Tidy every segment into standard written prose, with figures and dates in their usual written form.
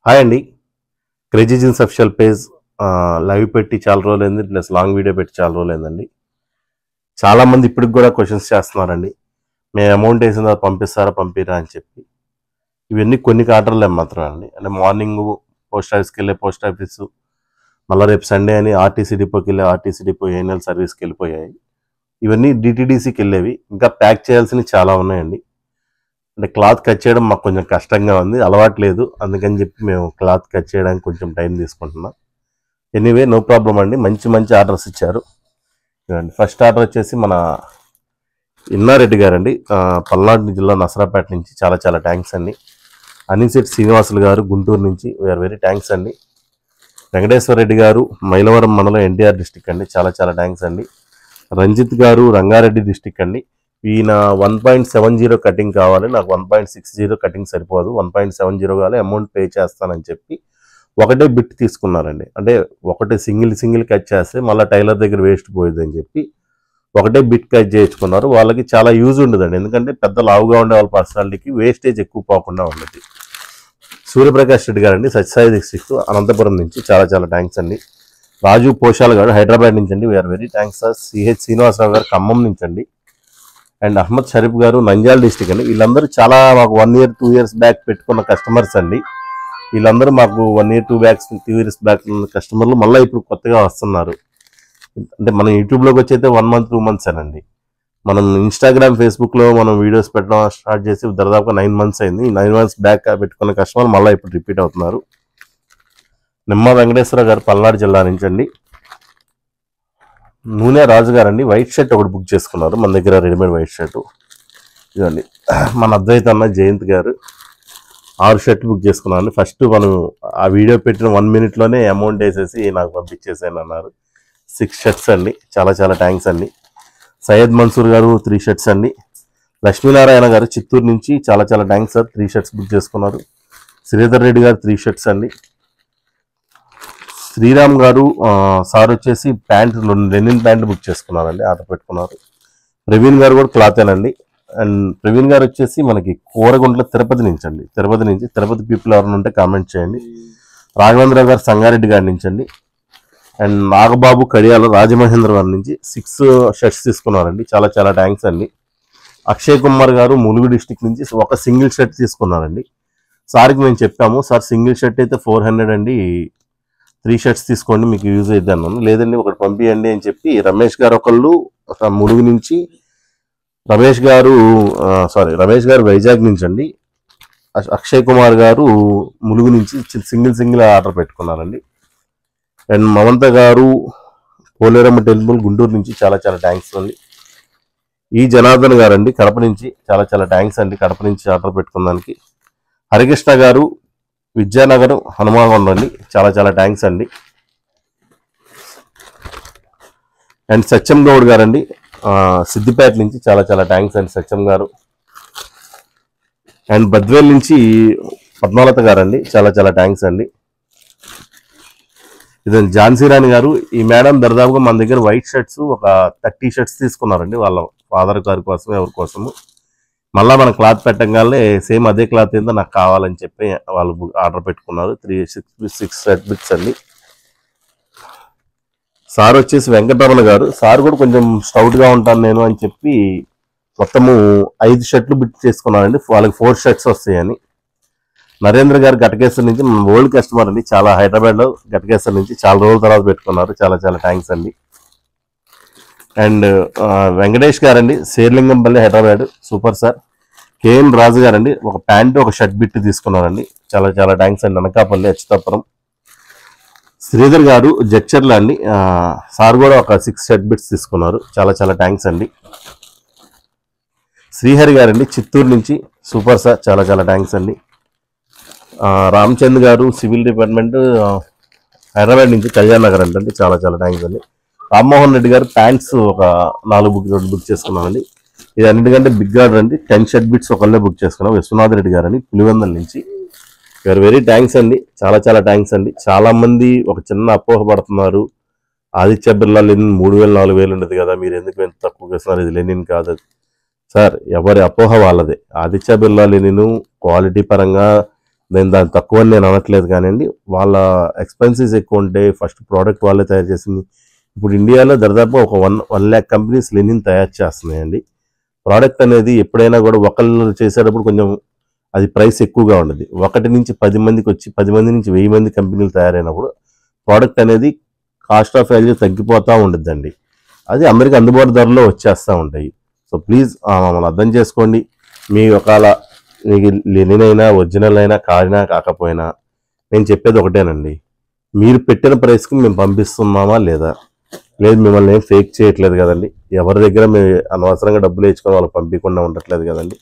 Hi అండి. Crazy jeans official page live పెట్టి చాలా రోజులైంది, ప్లస్ లాంగ్ వీడియో పెట్టి చాలా రోజులైందండి. చాలామంది ఇప్పటికి కూడా క్వశ్చన్స్ చేస్తున్నారండి, మేము అమౌంట్ వేసిన తర్వాత పంపిస్తారా పంపిరా అని చెప్పి. ఇవన్నీ కొన్ని ఆర్డర్లు మాత్రం అండి. అంటే మార్నింగ్ పోస్ట్ ఆఫీస్కి వెళ్ళే పోస్ట్ ఆఫీసు, మళ్ళీ రేపు సండే అని ఆర్టీసీ డిపోకి వెళ్ళే ఆర్టీసీ డిపో ఏఎన్ఎల్ సర్వీస్కి వెళ్ళిపోయాయి. ఇవన్నీ డిటీడీసీకి వెళ్ళేవి. ఇంకా ప్యాక్ చేయాల్సినవి చాలా ఉన్నాయండి. అంటే క్లాత్ కట్ చేయడం మాకు కొంచెం కష్టంగా ఉంది, అలవాటు లేదు, అందుకని చెప్పి మేము క్లాత్ కట్ చేయడానికి కొంచెం టైం తీసుకుంటున్నాం. ఎనీవే నో ప్రాబ్లం అండి. మంచి మంచి ఆర్డర్స్ ఇచ్చారు. ఫస్ట్ ఆర్డర్ వచ్చేసి మన ఇన్నారెడ్డి గారండి, పల్నాడు జిల్లా నసరాపేట నుంచి. చాలా చాలా థ్యాంక్స్ అండి. అనిశెట్టి శ్రీనివాసులు గారు గుంటూరు నుంచి, వీఆర్ వెరీ థ్యాంక్స్ అండి. వెంకటేశ్వర రెడ్డి గారు మైలవరం మండలం ఎన్టీఆర్ డిస్టిక్ అండి, చాలా చాలా థ్యాంక్స్ అండి. రంజిత్ గారు రంగారెడ్డి డిస్టిక్ అండి, ఈయన 1.70 కటింగ్ కావాలి, నాకు 1.60 కటింగ్ సరిపోదు, 1.70 కావాలి, అమౌంట్ పే చేస్తానని చెప్పి ఒకటే బిట్ తీసుకున్నారండి. అంటే ఒకటే సింగిల్ కట్ చేస్తే మళ్ళీ టైలర్ దగ్గర వేస్ట్ పోయింది అని చెప్పి ఒకటే బిట్ కట్ చేయించుకున్నారు. వాళ్ళకి చాలా యూజ్ ఉండదండి, ఎందుకంటే పెద్ద లావుగా ఉండే వాళ్ళ పర్సనాలిటీకి వేస్టేజ్ ఎక్కువ పోకుండా ఉండదు. సూర్యప్రకాష్ రెడ్డి గారండి, సత్యసాయి డిస్ట్రిక్ట్ అనంతపురం నుంచి, చాలా చాలా థ్యాంక్స్ అండి. రాజు పోషాల్ గారు హైదరాబాద్ నుంచి అండి, we are very thanks sir. C H Srinivasarao గారు ఖమ్మం నుంచి అండి. అండ్ అహ్మద్ షరీఫ్ గారు నంద్యాల డిస్టిక్ అండి. వీళ్ళందరూ చాలా మాకు 1 year 2 years బ్యాక్ పెట్టుకున్న కస్టమర్స్ అండి. వీళ్ళందరూ మాకు 1 year 2 years బ్యాక్ ఉన్న కస్టమర్లు మళ్ళీ ఇప్పుడు కొత్తగా వస్తున్నారు. అంటే మనం యూట్యూబ్లోకి వచ్చి అయితే 1 month 2 months అండి. మనం ఇన్స్టాగ్రామ్ ఫేస్బుక్లో మనం వీడియోస్ పెట్టడం స్టార్ట్ చేసి దాదాపుగా 9 months అయింది. 9 months బ్యాక్ పెట్టుకున్న కస్టమర్లు మళ్ళీ ఇప్పుడు రిపీట్ అవుతున్నారు. నిమ్మ వెంకటేశ్వర గారు పల్నాడు జిల్లా నుంచి అండి. నూనె రాజు గారండి, వైట్ షర్ట్ ఒకటి బుక్ చేసుకున్నారు మన దగ్గర, రెడీమేడ్ వైట్ షర్ట్. ఇదండి మన అద్వైత అన్న జయంత్ గారు 6 షర్ట్ బుక్ చేసుకున్నాను. ఫస్ట్ మనం ఆ వీడియో పెట్టిన 1 minute అమౌంట్ వేసేసి నాకు పంపించేసాను అన్నారు. 6 షర్ట్స్ అండి, చాలా చాలా థ్యాంక్స్ అండి. సయ్యద్ మన్సూర్ గారు 3 షర్ట్స్ అండి. లక్ష్మీనారాయణ గారు చిత్తూరు నుంచి, చాలా చాలా థ్యాంక్స్ సార్, 3 షర్ట్స్ బుక్ చేసుకున్నారు. శ్రీధర్ రెడ్డి గారు 3 షర్ట్స్ అండి. శ్రీరామ్ గారు సార్ వచ్చేసి లెనిన్ ప్యాంట్ బుక్ చేసుకున్నారండి, ఆర్డర్ పెట్టుకున్నారు. ప్రవీణ్ గారు కూడా క్లాతేనండి. అండ్ ప్రవీణ్ గారు వచ్చేసి మనకి కూరగుంట్ల తిరుపతి నుంచి అండి. తిరుపతి పీపుల్ ఎవరైనా ఉంటే కామెంట్ చేయండి. రాఘవేంద్ర గారు సంగారెడ్డి గారి నుంచి అండి. అండ్ నాగబాబు కడియాల రాజమహేంద్ర గారి నుంచి 6 షర్ట్స్ తీసుకున్నారండి, చాలా చాలా థ్యాంక్స్ అండి. అక్షయ్ కుమార్ గారు ములుగు డిస్టిక్ నుంచి ఒక సింగిల్ షర్ట్ తీసుకున్నారండి. సార్కి మేము చెప్పాము, సార్ సింగిల్ షర్ట్ అయితే 400 అండి, 3 షర్ట్స్ తీసుకోండి మీకు యూజ్ అవుతుంది అన్నాను. లేదండి ఒకటి పంపించండి అని చెప్పి రమేష్ గారు ఒకళ్ళు ములుగు నుంచి, రమేష్ గారు వైజాగ్ నుంచి అండి. అక్షయ్ కుమార్ గారు ములుగు నుంచి సింగిల్ ఆర్డర్ పెట్టుకున్నారండి. అండ్ మమంత గారు పోలేరమ్మ టెంపుల్ గుంటూరు నుంచి, చాలా చాలా థ్యాంక్స్ అండి. ఈ జనార్దన్ గారు అండి కడప నుంచి, చాలా చాలా థ్యాంక్స్ అండి, కడప నుంచి ఆర్డర్ పెట్టుకున్నానికి. హరికృష్ణ గారు విద్యానగర్ హనుమాన్ అండి, చాలా చాలా థ్యాంక్స్ అండి. అండ్ సత్యం గౌడ్ గారండి సిద్దిపేట నుంచి, చాలా చాలా థ్యాంక్స్ అండి సత్యం గారు. అండ్ బద్వేల్ నుంచి పద్మాలత గారండి, చాలా చాలా థ్యాంక్స్ అండి. ఇదండి ఝాన్సీ రాణి గారు. ఈ మేడం దరిదాపుగా మన దగ్గర వైట్ షర్ట్స్ ఒక 30 షర్ట్స్ తీసుకున్నారండి, వాళ్ళ ఫాదర్ గారి కోసం ఎవరి కోసము. మళ్ళీ మన క్లాత్ పెట్టగానే సేమ్ అదే క్లాత్ ఏందో నాకు కావాలని చెప్పి వాళ్ళు ఆర్డర్ పెట్టుకున్నారు. 6 షర్ట్ బిట్స్ అండి. సార్ వచ్చేసి వెంకటరమణ గారు, సార్ కూడా కొంచెం స్టౌట్గా ఉంటాను నేను అని చెప్పి మొత్తము 5 షర్ట్లు బిట్ చేసుకున్నారండి, వాళ్ళకి 4 షర్ట్స్ వస్తాయని. నరేంద్ర గారు గటకేశ్వర్ నుంచి, మన ఓల్డ్ కస్టమర్ అండి, చాలా హైదరాబాద్లో గటకేశ్వర్ నుంచి చాలా రోజుల తర్వాత పెట్టుకున్నారు, చాలా చాలా థ్యాంక్స్ అండి. అండ్ వెంకటేష్ గారండి Serilingampally Hyderabad, super sir. KN Raju గారండి ఒక ప్యాంటు ఒక షర్ట్ బిట్ తీసుకున్నారండి, చాలా చాలా థ్యాంక్స్ అండి. అనకాపల్లి అచ్యుతాపురం. శ్రీధర్ గారు జడ్చర్ల అండి, సార్ కూడా ఒక 6 షర్ట్ బిట్స్ తీసుకున్నారు, చాలా చాలా థ్యాంక్స్ అండి. శ్రీహరి గారండి చిత్తూరు నుంచి, సూపర్ సార్, చాలా చాలా థ్యాంక్స్ అండి. రామచంద్ గారు సివిల్ డిపార్ట్మెంట్ హైదరాబాద్ నుంచి, కళ్యాణ్ నగర్ అంటే, చాలా చాలా థ్యాంక్స్ అండి. రామ్మోహన్ రెడ్డి గారు ప్యాంట్స్ ఒక 4 బుక్ చేసుకున్నామండి. ఇది అన్నిటికంటే బిగ్ ఆర్డర్ అండి, 10 షర్ట్ బిట్స్ ఒకళ్ళే బుక్ చేసుకున్నాం. విశ్వనాథ్ రెడ్డి గారు అని పులివెందుల నుంచి, వీఆర్ వెరీ థ్యాంక్స్ అండి, చాలా చాలా థ్యాంక్స్ అండి. చాలా మంది ఒక చిన్న అపోహ పడుతున్నారు, ఆదిత్య బిర్లా లెనిన్ 3000 4000 ఉండదు కదా, మీరు ఎందుకు ఎంత తక్కువ చేస్తున్నారు, ఇది లెనిన్ కాదు సార్. ఎవరి అపోహ వాళ్ళదే. ఆదిత్య బిర్లా లెనిన్ క్వాలిటీ పరంగా దాని తక్కువ నేను అనట్లేదు కానివ్వండి. వాళ్ళ ఎక్స్పెన్సెస్ ఎక్కువ ఉంటే ఫస్ట్ ప్రోడక్ట్ వాళ్ళే తయారు చేసింది. ఇప్పుడు ఇండియాలో దాదాపు ఒక 1 lakh కంపెనీస్ లెనిన్ తయారు చేస్తున్నాయండి. ప్రోడక్ట్ అనేది ఎప్పుడైనా కూడా ఒకళ్ళు చేసేటప్పుడు కొంచెం అది ప్రైస్ ఎక్కువగా ఉండదు. 1 నుంచి 10 మందికి వచ్చి 10 మంది నుంచి 1000 మంది కంపెనీలు తయారైనప్పుడు ప్రోడక్ట్ అనేది కాస్ట్ ఆఫ్ వాల్యూ తగ్గిపోతూ ఉంటుందండి. అది అందరికీ అందుబాటు ధరలో వచ్చేస్తూ ఉంటాయి. సో ప్లీజ్ మమ్మల్ని అర్థం చేసుకోండి. మీ ఒకవేళ మీకు లెనిన్ అయినా ఒరిజినల్ అయినా కారినా కాకపోయినా నేను చెప్పేది ఒకటేనండి, మీరు పెట్టిన ప్రైస్కి మేము పంపిస్తున్నామా లేదా, లేదు మిమ్మల్ని ఏం ఫేక్ చేయట్లేదు కదండి, ఎవరి దగ్గర మేము అనవసరంగా డబ్బులు వేసుకొని వాళ్ళకి పంపించకుండా ఉండట్లేదు కదండి.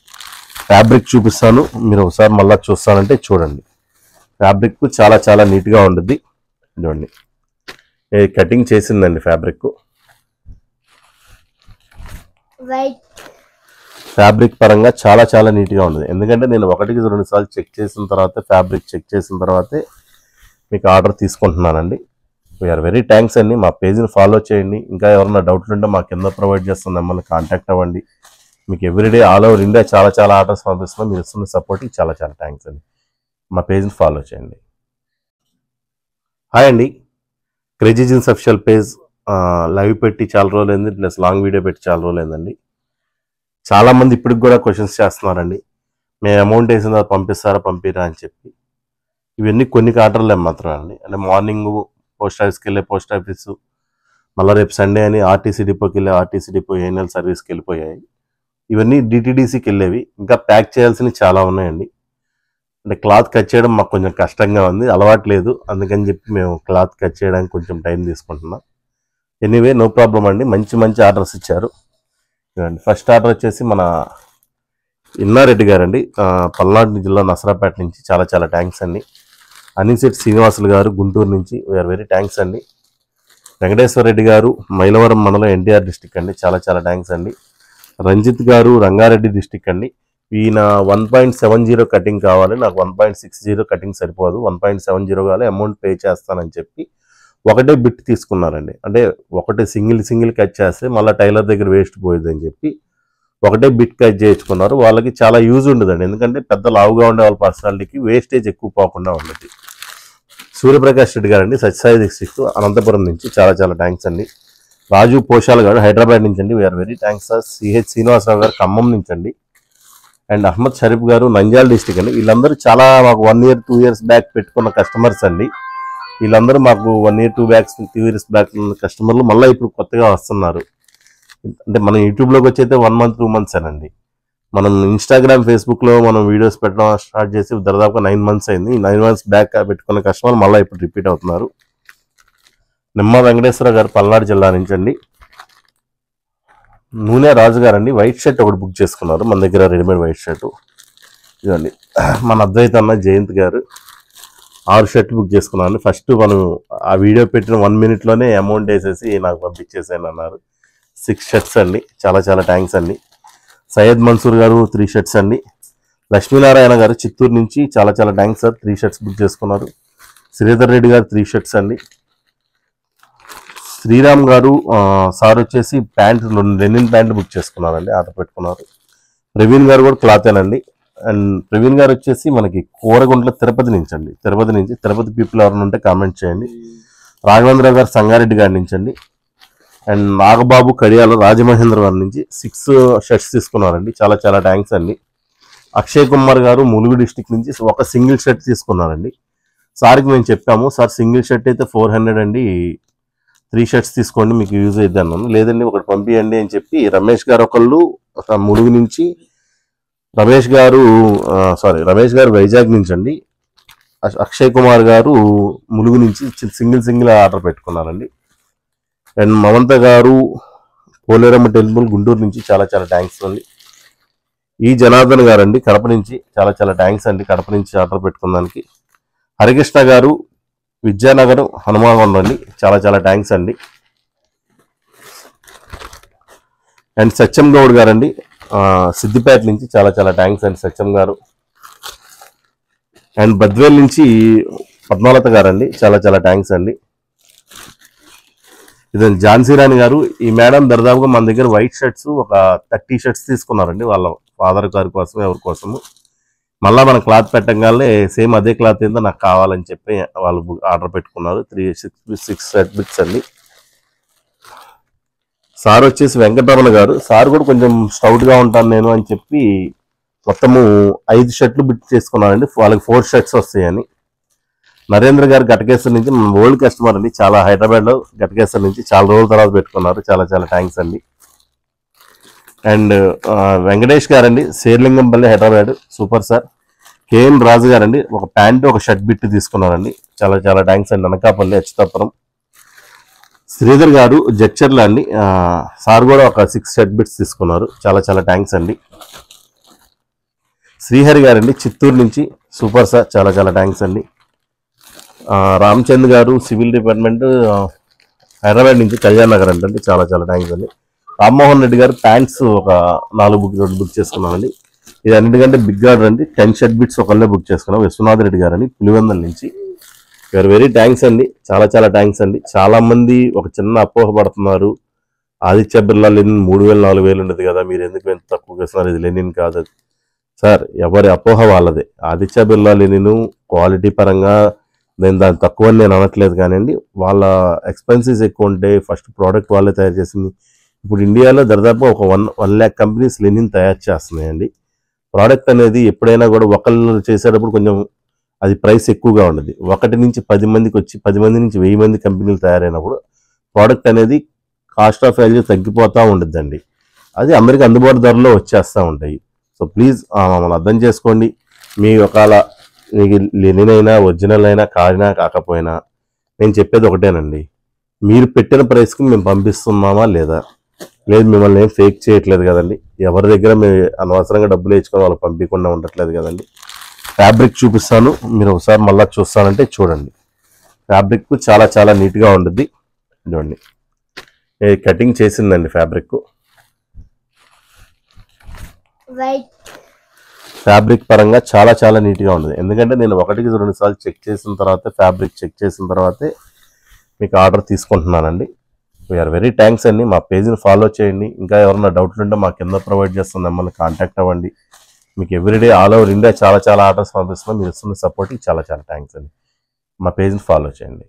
ఫ్యాబ్రిక్ చూపిస్తాను, మీరు ఒకసారి మళ్ళీ చూస్తానంటే చూడండి. ఫ్యాబ్రిక్ చాలా చాలా నీట్గా ఉంటుంది. చూడండి, కటింగ్ చేసిందండి ఫ్యాబ్రిక్. ఫ్యాబ్రిక్ పరంగా చాలా చాలా నీట్గా ఉంటుంది. ఎందుకంటే నేను 1కి 2 సార్లు చెక్ చేసిన తర్వాత ఫ్యాబ్రిక్ చెక్ చేసిన తర్వాతే మీకు ఆర్డర్ తీసుకుంటున్నానండి. వీఆర్ వెరీ థ్యాంక్స్ అండి. మా పేజ్ని ఫాలో చేయండి. ఇంకా ఎవరైనా డౌట్లు ఉంటే మా కింద ప్రొవైడ్ చేస్తున్న నెంబర్ని కాంటాక్ట్ అవ్వండి. మీకు ఎవ్రీడే ఆల్ ఓవర్ ఇండియా చాలా చాలా ఆర్డర్స్ పంపిస్తున్నాం. మీరు ఇస్తున్న సపోర్ట్కి చాలా చాలా థ్యాంక్స్ అండి. మా పేజ్ని ఫాలో చేయండి. హాయ్ అండి, crazy jeans official page live పెట్టి చాలా రోజులైంది, ప్లస్ లాంగ్ వీడియో పెట్టి చాలా రోజులైందండి. చాలామంది ఇప్పటికి కూడా క్వశ్చన్స్ చేస్తున్నారండి, మేము అమౌంట్ వేసిన తర్వాత పంపిస్తారా పంపిరా అని చెప్పి. ఇవన్నీ కొన్ని ఆర్డర్లు మాత్రమే అండి. అంటే మార్నింగ్ పోస్ట్ ఆఫీస్కి వెళ్ళే పోస్ట్ ఆఫీసు, మళ్ళీ రేపు సండే అని ఆర్టీసీ డిపోకి వెళ్ళే ఆర్టీసీ డిపో ఏఎన్ఎల్ సర్వీస్కి వెళ్ళిపోయాయి. ఇవన్నీ డిటీడీసీకి వెళ్ళేవి. ఇంకా ప్యాక్ చేయాల్సినవి చాలా ఉన్నాయండి. అంటే క్లాత్ కట్ చేయడం మాకు కొంచెం కష్టంగా ఉంది, అలవాటు లేదు. అందుకని చెప్పి మేము క్లాత్ కట్ చేయడానికి కొంచెం టైం తీసుకుంటున్నాం. ఎనీవే నో ప్రాబ్లం అండి. మంచి మంచి ఆర్డర్స్ ఇచ్చారు. ఫస్ట్ ఆర్డర్ వచ్చేసి మన ఇన్నారెడ్డి గారండి, పల్నాడు జిల్లా నసరాపేట నుంచి. చాలా చాలా థ్యాంక్స్ అండి. అనిశెట్టి శ్రీనివాసులు గారు గుంటూరు నుంచి, వీఆర్ వెరీ థ్యాంక్స్ అండి. వెంకటేశ్వర రెడ్డి గారు మైలవరం మండలం ఎన్టీఆర్ డిస్టిక్ అండి, చాలా చాలా థ్యాంక్స్ అండి. రంజిత్ గారు రంగారెడ్డి డిస్టిక్ అండి. ఈయన 1.70 కటింగ్ కావాలి, నాకు 1.60 కటింగ్ సరిపోదు, 1.70 కావాలి, అమౌంట్ పే చేస్తానని చెప్పి ఒకటే బిట్ తీసుకున్నారండి. అంటే ఒకటే సింగిల్ కట్ చేస్తే మళ్ళీ టైలర్ దగ్గర వేస్ట్ పోయింది అని చెప్పి ఒకటే బిట్ కట్ చేయించుకున్నారు. వాళ్ళకి చాలా యూజ్ ఉండదండి, ఎందుకంటే పెద్ద లావుగా ఉండే వాళ్ళ పర్సనాలిటీకి వేస్టేజ్ ఎక్కువ పోకుండా ఉండదు. సూర్యప్రకాష్ రెడ్డి గారు అండి, సత్యసాయి డిస్ట్రిక్ట్ అనంతపురం నుంచి, చాలా చాలా థ్యాంక్స్ అండి. రాజు పోషాల్ గారు హైదరాబాద్ నుంచి అండి, we are very thanks sir. C H Srinivasarao గారు ఖమ్మం నుంచి అండి. అండ్ అహ్మద్ షరీఫ్ గారు నంద్యాల డిస్టిక్ అండి. వీళ్ళందరూ చాలా మాకు 1 year 2 years బ్యాక్ పెట్టుకున్న కస్టమర్స్ అండి. వీళ్ళందరూ మాకు 1 year 2 years బ్యాక్ ఉన్న కస్టమర్లు మళ్ళీ ఇప్పుడు కొత్తగా వస్తున్నారు. అంటే మనం యూట్యూబ్లోకి వచ్చి అయితే 1 month 2 months అండి. మనం ఇన్స్టాగ్రామ్ ఫేస్బుక్లో మనం వీడియోస్ పెట్టడం స్టార్ట్ చేసి దాదాపుగా 9 months అయింది. 9 months బ్యాక్ పెట్టుకున్న కస్టమర్లు మళ్ళీ ఇప్పుడు రిపీట్ అవుతున్నారు. నిమ్మ వెంకటేశ్వర గారు పల్నాడు జిల్లా నుంచి అండి. నూనె రాజు గారు అండి, వైట్ షర్ట్ ఒకటి బుక్ చేసుకున్నారు మన దగ్గర, రెడీమేడ్ వైట్ షర్ట్. ఇదండి మన అద్వైత అన్న జయంత్ గారు 6 షర్ట్ బుక్ చేసుకున్నాను. ఫస్ట్ మనం ఆ వీడియో పెట్టిన 1 minute అమౌంట్ వేసేసి నాకు పంపించేసాను అన్నారు. 6 షర్ట్స్ అండి, చాలా చాలా థ్యాంక్స్ అండి. సయ్యద్ మన్సూర్ గారు 3 షర్ట్స్ అండి. లక్ష్మీనారాయణ గారు చిత్తూరు నుంచి, చాలా చాలా థ్యాంక్స్ సార్, 3 షర్ట్స్ బుక్ చేసుకున్నారు. శ్రీధర్ రెడ్డి గారు 3 షర్ట్స్ అండి. శ్రీరామ్ గారు సార్ వచ్చేసి లెనిన్ ప్యాంట్ బుక్ చేసుకున్నారండి, ఆర్డర్ పెట్టుకున్నారు. ప్రవీణ్ గారు కూడా క్లాతేనండి. అండ్ ప్రవీణ్ గారు వచ్చేసి మనకి కోరగుంట్ల తిరుపతి నుంచి అండి. తిరుపతి పీపుల్ ఎవరైనా ఉంటే కామెంట్ చేయండి. రాఘవేంద్ర గారు సంగారెడ్డి గారి నుంచి అండి. అండ్ నాగబాబు కడియాల రాజమహేంద్ర గారి నుంచి 6 షర్ట్స్ తీసుకున్నారండి, చాలా చాలా థ్యాంక్స్ అండి. అక్షయ్ కుమార్ గారు ములుగు డిస్టిక్ నుంచి ఒక సింగిల్ షర్ట్ తీసుకున్నారండి. సార్కి మేము చెప్పాము, సార్ సింగిల్ షర్ట్ అయితే 400 అండి, 3 షర్ట్స్ తీసుకోండి మీకు యూజ్ అవుతుంది అన్నాను. లేదండి ఒకటి పంపించండి అని చెప్పి రమేష్ గారు ఒకళ్ళు ములుగు నుంచి, రమేష్ గారు వైజాగ్ నుంచి అండి. అక్షయ్ కుమార్ గారు ములుగు నుంచి సింగిల్ ఆర్డర్ పెట్టుకున్నారండి. అండ్ మమంత గారు పోలేరమ్మ టెంపుల్ గుంటూరు నుంచి, చాలా చాలా థ్యాంక్స్ అండి. ఈ జనార్దన్ గారు అండి కడప నుంచి, చాలా చాలా థ్యాంక్స్ అండి, కడప నుంచి ఆర్డర్ పెట్టుకున్నానికి. హరికృష్ణ గారు విద్యానగర్ హనుమాన్ అండి, చాలా చాలా థ్యాంక్స్ అండి. అండ్ సత్యం గౌడ్ గారు అండి సిద్దిపేట నుంచి, చాలా చాలా థ్యాంక్స్ అండి సత్యం గారు. అండ్ బద్వేల్ నుంచి పద్మాలత గారు అండి, చాలా చాలా థ్యాంక్స్ అండి. ఇదండి ఝాన్సీ రాణి గారు. ఈ మేడం దాదాపుగా మన దగ్గర వైట్ షర్ట్స్ ఒక 30 షర్ట్స్ తీసుకున్నారండి, వాళ్ళ ఫాదర్ గారి కోసం ఎవరి కోసము. మళ్ళీ మనం క్లాత్ పెట్టగానే సేమ్ అదే క్లాత్ ఏందో నాకు కావాలని చెప్పి వాళ్ళు ఆర్డర్ పెట్టుకున్నారు. 6 షర్ట్ బిట్స్ అండి. సార్ వచ్చేసి వెంకటరమణ గారు. సార్ కూడా కొంచెం స్టౌట్గా ఉంటాను నేను అని చెప్పి మొత్తము 5 షర్ట్లు బిట్ చేసుకున్నానండి. వాళ్ళకి 4 షర్ట్స్ వస్తాయని. నరేంద్ర గారు గటకేశ్వర్ నుంచి ఓల్డ్ కస్టమర్ అండి, చాలా హైదరాబాద్లో గటకేశ్వర్ నుంచి చాలా రోజుల తర్వాత పెట్టుకున్నారు. చాలా చాలా థ్యాంక్స్ అండి. అండ్ వెంకటేష్ గారండి, Serilingampally Hyderabad, super sir. KM Raju గారండి, ఒక ప్యాంటు ఒక షర్ట్ బిట్ తీసుకున్నారండి. చాలా చాలా థ్యాంక్స్ అండి. అనకాపల్లి అచ్యుతాపురం. శ్రీధర్ గారు జడ్చర్ల అండి, సార్ కూడా ఒక 6 షర్ట్ బిట్స్ తీసుకున్నారు. చాలా చాలా థ్యాంక్స్ అండి. శ్రీహరి గారండి, చిత్తూరు నుంచి, సూపర్ సార్, చాలా చాలా థ్యాంక్స్ అండి. రామచంద్ గారు సివిల్ డిపార్ట్మెంట్ హైదరాబాద్ నుంచి, కళ్యాణ్ నగర్ అంటే, చాలా చాలా థ్యాంక్స్ అండి. రామ్మోహన్ రెడ్డి గారు ప్యాంట్స్ ఒక 4 బుక్ చేసుకున్నామండి. ఇది అన్నిటికంటే బిగ్ ఆర్డర్ అండి. 10 షర్ట్ బిట్స్ ఒకళ్ళే బుక్ చేసుకున్నాం. విశ్వనాథ్ రెడ్డి గారు అని పులివెందుల నుంచి. యూఆర్ వెరీ థ్యాంక్స్ అండి, చాలా చాలా థ్యాంక్స్ అండి. చాలా మంది ఒక చిన్న అపోహ పడుతున్నారు, ఆదిత్య బిర్లా లెనిన్ 3000-4000 ఉండదు కదా, మీరు ఎందుకు ఎంత తక్కువ చేస్తున్నారు, ఇది లెనిన్ కాదు. సార్, ఎవరి అపోహ వాళ్ళదే. ఆదిత్య బిర్లా లెనిన్ క్వాలిటీ పరంగా నేను దాన్ని తక్కువ నేను అనట్లేదు, కానివ్వండి వాళ్ళ ఎక్స్పెన్సెస్ ఎక్కువ ఉంటే ఫస్ట్ ప్రోడక్ట్ వాళ్ళే తయారు చేసింది. ఇప్పుడు ఇండియాలో దాదాపు ఒక 1 lakh కంపెనీస్ లెనిన్ తయారు చేస్తున్నాయండి. ప్రోడక్ట్ అనేది ఎప్పుడైనా కూడా ఒకళ్ళు చేసేటప్పుడు కొంచెం అది ప్రైస్ ఎక్కువగా ఉండదు. 1 నుంచి 10 మందికి వచ్చి 10 మంది నుంచి 1000 మంది కంపెనీలు తయారైనప్పుడు ప్రోడక్ట్ అనేది కాస్ట్ ఆఫ్ వాల్యూ తగ్గిపోతూ ఉంటుందండి. అది అందరికీ అందుబాటు ధరలో వచ్చేస్తూ ఉంటాయి. సో ప్లీజ్ మమ్మల్ని అర్థం చేసుకోండి. మీ ఒకవేళ మీకు లెనిన్ అయినా ఒరిజినల్ అయినా కారినా కాకపోయినా నేను చెప్పేది ఒకటేనండి, మీరు పెట్టిన ప్రైస్కి మేము పంపిస్తున్నామా లేదా, లేదు మిమ్మల్ని ఏం ఫేక్ చేయట్లేదు కదండి. ఎవరి దగ్గర మేము అనవసరంగా డబ్బులు వేసుకొని వాళ్ళకి పంపించకుండా ఉండట్లేదు కదండి. ఫ్యాబ్రిక్ చూపిస్తాను, మీరు ఒకసారి మళ్ళీ చూస్తానంటే చూడండి. ఫ్యాబ్రిక్ చాలా చాలా నీట్గా ఉంటుంది. చూడండి, కటింగ్ చేసిందండి ఫ్యాబ్రిక్. ఫ్యాబ్రిక్ పరంగా చాలా చాలా నీట్గా ఉంటుంది. ఎందుకంటే నేను 1కి 2 సార్లు చెక్ చేసిన తర్వాత, ఫ్యాబ్రిక్ చెక్ చేసిన తర్వాతే మీకు ఆర్డర్ తీసుకుంటున్నానండి. వీఆర్ వెరీ థ్యాంక్స్ అండి. మా పేజ్ని ఫాలో చేయండి. ఇంకా ఎవరైనా డౌట్లు ఉంటే మా కింద ప్రొవైడ్ చేస్తున్న నెంబర్ని కాంటాక్ట్ అవ్వండి. మీకు ఎవ్రీడే ఆల్ ఓవర్ ఇండియా చాలా చాలా ఆర్డర్స్ పంపిస్తున్నాం. మీరు ఇస్తున్న సపోర్ట్కి చాలా చాలా థ్యాంక్స్ అండి. మా పేజ్ని ఫాలో చేయండి.